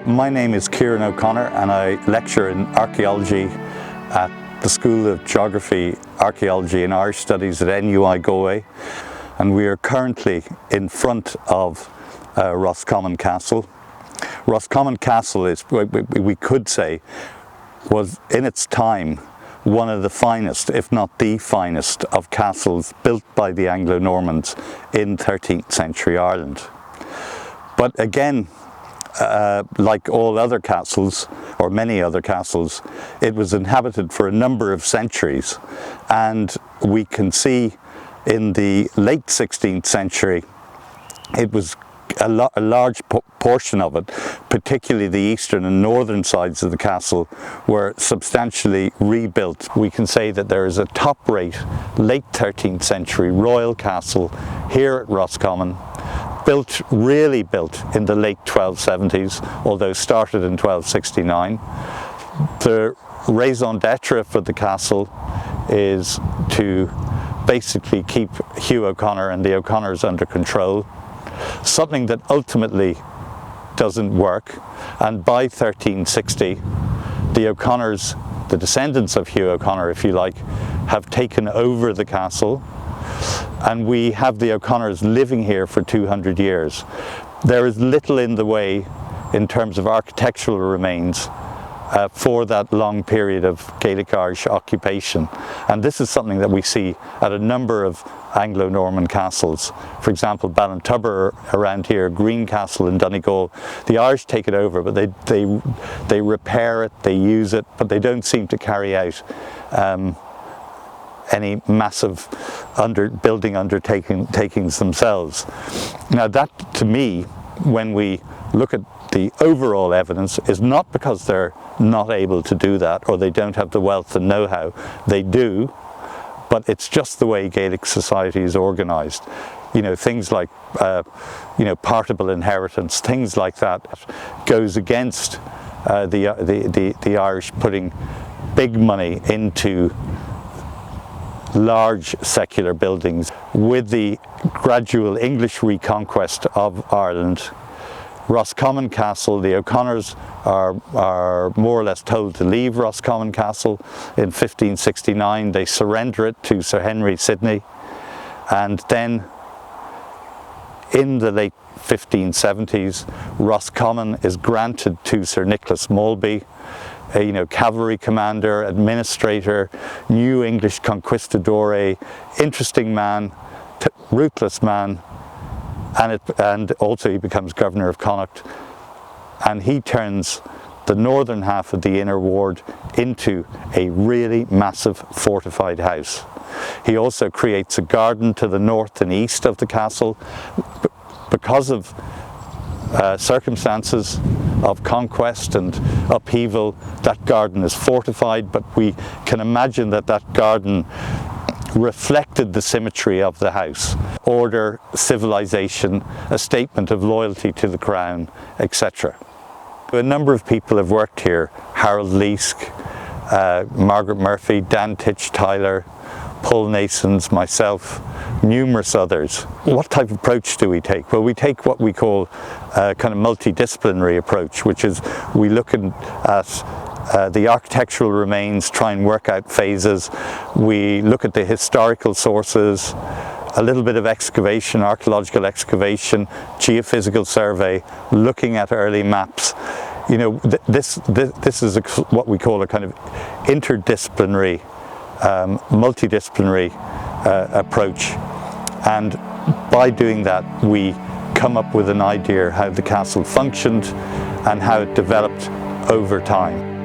My name is Kieran O'Conor and I lecture in archaeology at the School of Geography, Archaeology and Irish Studies at NUI Galway, and we are currently in front of Roscommon Castle. Roscommon Castle is, we could say, was in its time one of the finest, if not the finest, of castles built by the Anglo-Normans in 13th century Ireland. But again, like all other castles, or many other castles, it was inhabited for a number of centuries, and we can see in the late 16th century it was a large portion of it, particularly the eastern and northern sides of the castle, were substantially rebuilt. We can say that there is a top-rate late 13th century royal castle here at Roscommon, really built in the late 1270s, although started in 1269. The raison d'etre for the castle is to basically keep Hugh O'Conor and the O'Conors under control, something that ultimately doesn't work, and by 1360 the O'Conors, the descendants of Hugh O'Conor if you like, have taken over the castle, and we have the O'Conors living here for 200 years. There is little in the way in terms of architectural remains for that long period of Gaelic Irish occupation, and this is something that we see at a number of Anglo-Norman castles. For example, Ballintubber around here, Greencastle in Donegal, the Irish take it over, but they repair it, they use it, but they don't seem to carry out any massive building undertakings themselves. Now that, to me, when we look at the overall evidence, is not because they're not able to do that or they don't have the wealth and know-how. They do, but it's just the way Gaelic society is organised. You know, things like partable inheritance, things like that goes against the Irish putting big money into large secular buildings. With the gradual English reconquest of Ireland, Roscommon Castle, the O'Conors are more or less told to leave Roscommon Castle in 1569. They surrender it to Sir Henry Sidney, and then in the late 1570s Roscommon is granted to Sir Nicholas Malby, a cavalry commander, administrator, new English conquistador, interesting man, ruthless man, and also he becomes governor of Connacht, and he turns the northern half of the inner ward into a really massive fortified house. He also creates a garden to the north and east of the castle. Because of circumstances of conquest and upheaval, that garden is fortified, but we can imagine that that garden reflected the symmetry of the house: order, civilization, a statement of loyalty to the crown, etc. A number of people have worked here: Harold Leask, Margaret Murphy, Dan Titch-Tyler, Paul Nasons, myself, numerous others. What type of approach do we take? Well, we take what we call a kind of multidisciplinary approach, which is we look at the architectural remains, try and work out phases. We look at the historical sources, a little bit of excavation, archaeological excavation, geophysical survey, looking at early maps. You know, this is what we call a kind of interdisciplinary, multidisciplinary approach, and by doing that we come up with an idea how the castle functioned and how it developed over time.